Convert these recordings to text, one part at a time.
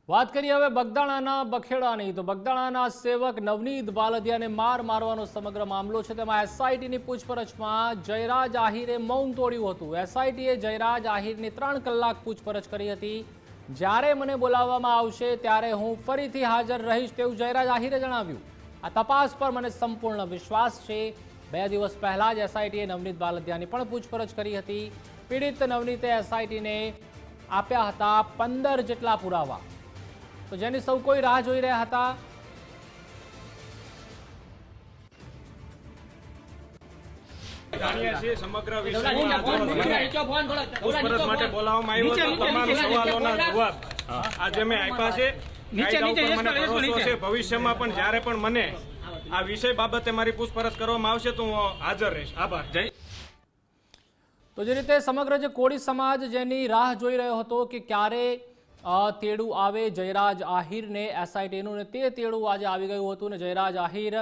વાત કરીએ હવે બગદાણાના બખેડાની તો બગદાણાના સેવક નવનીત બાલદિયાને મારવાનો સમગ્ર મામલો છે। તેમાં એસઆઈટીની પૂછપરછમાં જયરાજ આહિરે મૌન તોડ્યું હતું। એસઆઈટીએ જયરાજ આહિરની 3 કલાક પૂછપરછ કરી હતી। જ્યારે મને બોલાવવામાં આવશે ત્યારે હું ફરીથી હાજર રહીશ તેવું જયરાજ આહિરે જણાવ્યું। આ તપાસ પર મને સંપૂર્ણ વિશ્વાસ છે। 2 દિવસ પહેલા જ એસઆઈટીએ નવનીત બાલદિયાની પણ પૂછપરછ કરી હતી। પીડિત નવનીતે એસઆઈટીને આપ્યા હતા 15 જેટલા પુરાવા, તો જેની સૌ કોઈ રાહ જોઈ રહ્યા હતા। સમગ્ર પૂછપરછ માટે બોલાવવામાં આવ્યો હતો। તમામ સવાલોના જવાબ આજે મેં આપ્યા છે। કાયદા ઉપર મને ભરોસો છે। ભવિષ્યમાં પણ જ્યારે પણ મને આ વિષય બાબતે મારી પૂછપરછ કરવામાં આવશે તો હું હાજર રહીશ। આભાર। જય। તો જે રીતે સમગ્ર જે કોળી સમાજ જેની રાહ જોઈ રહ્યો હતો કે ક્યારે તેડું આવે જયરાજ આહિરને એસઆઈટીનું, ને તે તેડું આજે આવી ગયું હતું ને જયરાજ આહિર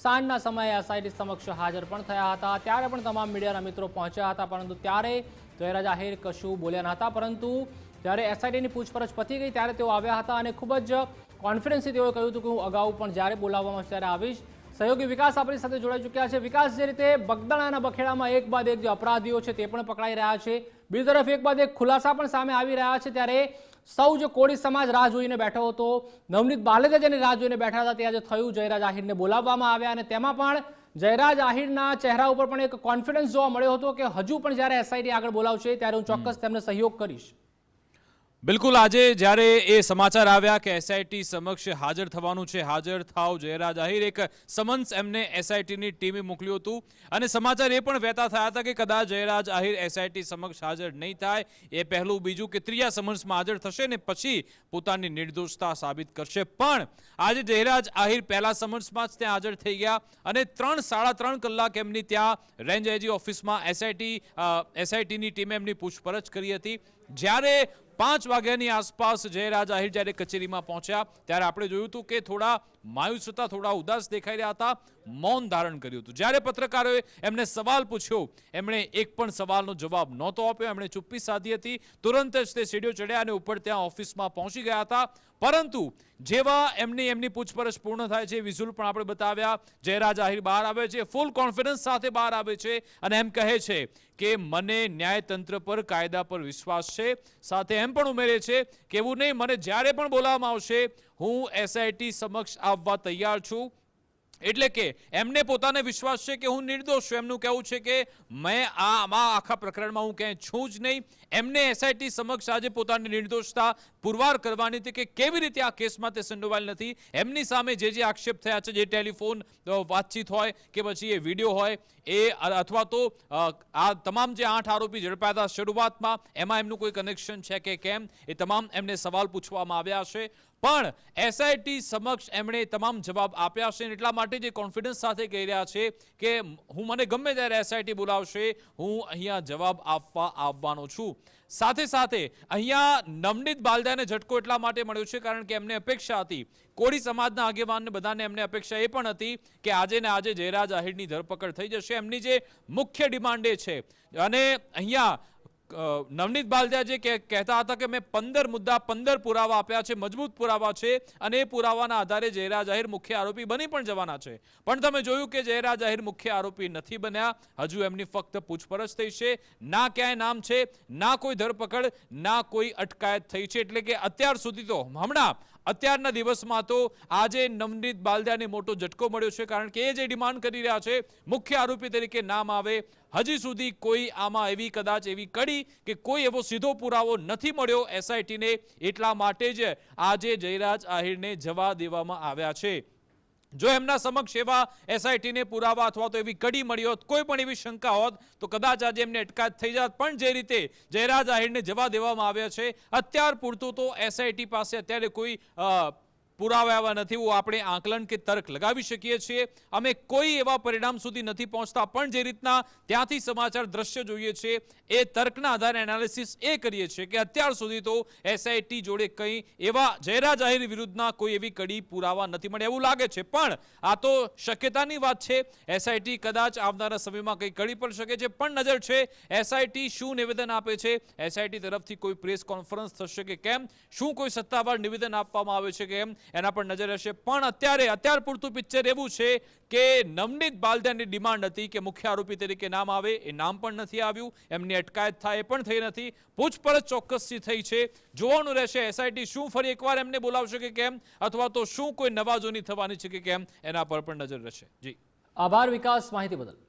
સાંજના સમયે એસઆઈટી સમક્ષ હાજર પણ થયા હતા। ત્યારે પણ તમામ મીડિયાના મિત્રો પહોંચ્યા હતા, પરંતુ ત્યારે જયરાજ આહિર કશું બોલ્યા ન હતા। પરંતુ જ્યારે એસઆઈટીની પૂછપરછ પતી ગઈ ત્યારે તેઓ આવ્યા હતા અને ખૂબ જ કોન્ફિડન્સથી તેઓએ કહ્યું હતું કે હું અગાઉ પણ જ્યારે બોલાવવામાં આવશે ત્યારે આવીશ। સહયોગી વિકાસ આપણી સાથે જોડાઈ ચૂક્યા છે। વિકાસ, જે રીતે બગદાણાના બખેડામાં એક બાદ એક જે અપરાધીઓ છે તે પણ પકડાઈ રહ્યા છે, બીજી તરફ એક બાદ એક ખુલાસા પણ સામે આવી રહ્યા છે, ત્યારે સૌ જે કોળી સમાજ રાહ જોઈને બેઠો હતો, નવનીત બાલદિયા જેની રાહ જોઈને બેઠા હતા, તે આજે થયું। જયરાજ આહિરને બોલાવવામાં આવ્યા અને તેમાં પણ જયરાજ આહિરના ચહેરા ઉપર પણ એક કોન્ફિડન્સ જોવા મળ્યો હતો કે હજુ પણ જ્યારે એસઆઈટી આગળ બોલાવશે ત્યારે હું ચોક્કસ તેમને સહયોગ કરીશ। બિલકુલ, આજે જ્યારે એ સમાચાર આવ્યા કે એસઆઈટી સમક્ષ હાજર થવાનું છે, હાજર થાવ જયરાજ આહિર, એક સમન્સ એમને એસઆઈટીની ટીમે મોકલ્યું હતું અને સમાચાર એ પણ વહેતા થયા હતા કે કદાચ જયરાજ આહિર એસઆઈટી સમક્ષ હાજર નહીં થાય એ પહેલું, બીજું કે ત્રીજા સમન્સમાં હાજર થશે ને પછી પોતાની નિર્દોષતા સાબિત કરશે। પણ આજે જયરાજ આહિર પહેલા સમન્સમાં જ ત્યાં હાજર થઈ ગયા અને 3-3.5 કલાક એમની ત્યાં રેન્જ આઈજી ઓફિસમાં એસઆઈટીની ટીમે એમની પૂછપરછ કરી હતી। જ્યારે 5 વાગ્યાની આસપાસ જયરાજ આહિર જ્યારે કચેરીમાં પહોંચ્યા ત્યારે આપણે જોયું હતું કે થોડા માયુસ હતા, થોડા ઉદાસ દેખાઈ રહ્યા હતા, મૌન ધારણ કર્યું હતું। જ્યારે પત્રકારોએ એમને સવાલ પૂછ્યો, એમણે એક પણ સવાલનો જવાબ નહોતો આપ્યો, એમણે ચુપ્પી સાધી હતી। તુરંત જ તે સીડીઓ ચડ્યા અને ઉપર ત્યાં ઓફિસમાં પહોંચી ગયા હતા। પરંતુ જેવા એમની પૂછપરછ પૂર્ણ થાય છે, વિઝ્યુઅલ પણ આપણે બતાવ્યા, જયરાજ આહિર બહાર આવે છે, ફૂલ કોન્ફિડન્સ સાથે બહાર આવે છે અને એમ કહે છે કે મને ન્યાયતંત્ર પર, કાયદા પર વિશ્વાસ છે। સાથે એમ પણ ઉમેરે છે કે એવું નહીં, મને જ્યારે પણ બોલાવવામાં આવશે હું એસઆઈટી સમક્ષ આવવા તૈયાર છું। એટલે કે એમને પોતાને વિશ્વાસ છે કે હું નિર્દોષ છું। એમનું કહેવું છે કે મેં આખા પ્રકરણમાં હું ક્યાંય છું જ નહીં। એમને એસઆઈટી સમક્ષ આજે પોતાની નિર્દોષતા પુરવાર કરવાની હતી કે કેવી રીતે આ કેસમાં તે સંડોવાયેલ નથી। એમની સામે જે આક્ષેપ થયા છે, જે ટેલિફોન વાતચીત હોય કે પછી એ વિડીયો હોય એ, અથવા તો આ તમામ જે 8 આરોપી ઝડપાયા હતા શરૂઆતમાં, એમાં એમનું કોઈ કનેક્શન છે કે કેમ, એ તમામ એમને સવાલ પૂછવામાં આવ્યા છે। પણ એસઆઈટી સમક્ષ એમણે તમામ જવાબ આપ્યા છે। એટલા માટે જે કોન્ફિડન્સ સાથે કહી રહ્યા છે કે મને ગમે ત્યારે એસઆઈટી બોલાવશે હું અહીંયા જવાબ આપવા આવવાનો છું। સાથે સાથે અહીંયા નવનીત બાલદિયાને ઝટકો એટલા માટે મળ્યો છે કારણ કે એમને અપેક્ષા હતી, કોળી સમાજના આગેવાનને બધાને એમને અપેક્ષા એ પણ હતી કે આજે ને આજે જયરાજ આહિરની ધરપકડ થઈ જશે। એમની જે મુખ્ય ડિમાન્ડ એ છે, અને અહીંયા નવનીત બાલદિયા જે કહેતા હતા કે મેં 15 મુદ્દા, 15 પુરાવા આપ્યા છે, મજબૂત પુરાવા છે અને એ પુરાવાના આધારે જયરાજ આહિર મુખ્ય આરોપી બની પણ જવાના છે। પણ તમે જોયું કે જયરાજ આહિર મુખ્ય આરોપી નથી બન્યા। હજુ એમની ફક્ત પૂછપરછ થઈ છે, ના ક્યાંય નામ છે, ના કોઈ ધરપકડ, ના કોઈ અટકાયત થઈ છે। એટલે કે અત્યાર સુધી તો અત્યારના દિવસમાં તો આજે નવનીત બાલદિયાને મોટો ઝટકો મળ્યો છે કારણ કે એ જે ડિમાન્ડ કરી રહ્યા છે મુખ્ય આરોપી તરીકે નામ આવે, હજી સુધી કોઈ આમાં કદાચ એવી કડી કે કોઈ એવો સીધો પુરાવો નથી મળ્યો એસઆઈટીને। એટલા માટે જ આજે જયરાજ આહિરને જવા દેવામાં આવ્યા છે। જો એમના સમક્ષ એવા એસઆઈટીને પુરાવા અથવા તો એવી કડી મળી હોત, કોઈ પણ એવી શંકા હોત, તો કદાચ આજે એમને અટકાયત થઈ જાત। પણ જે રીતે જયરાજ આહિરને જવા દેવામાં આવ્યા છે, અત્યાર પૂરતું તો એસઆઈટી પાસે અત્યારે કોઈ પુરાવા એવા નથી એવું આપણે આકલન કે તર્ક લગાવી શકીએ છીએ. અમે કોઈ એવા પરિણામ સુધી નથી પહોંચતા, પણ જે રીતના ત્યાંથી સમાચાર દ્રશ્ય જોઈએ છે એ તર્કના આધારે એનાલિસિસ એ કરીએ છીએ કે અત્યાર સુધી તો એસઆઈટી જોડે કંઈ એવા જયરાજ આહિર વિરુદ્ધના કોઈ એવી કડી પુરાવા નથી મળે એવું લાગે છે. પણ આ તો શક્યતાની વાત છે. એસઆઈટી કદાચ આવનારા સમયમાં કંઈ કરી પણ શકે છે. પણ નજર છે એસઆઈટી શું નિવેદન આપે છે, એસઆઈટી તરફથી કોઈ પ્રેસ કોન્ફરન્સ થશે કે કેમ, શું કોઈ સત્તાવાર નિવેદન આપવામાં આવે છે કે એમ, એના પર નજર હશે. પણ અત્યાર પૂરતું પિક્ચર એવું છે કે નવનીત બાલદિયાની ડિમાન્ડ હતી કે મુખ્ય આરોપી તરીકે નામ આવે, એ નામ પણ નથી આવ્યું. એમની અટકાયત થાય એ પણ થઈ નથી. પૂછપરછ ચોક્કસથી થઈ છે. જોવાનું રહેશે એસઆઈટી શું ફરી એકવાર એમને બોલાવશે કે કેમ, અથવા તો શું કોઈ નવાજોની થવાની છે કે કેમ, એના પર પણ નજર રહેશે. જી આભાર વિકાસ, માહિતી બદલ.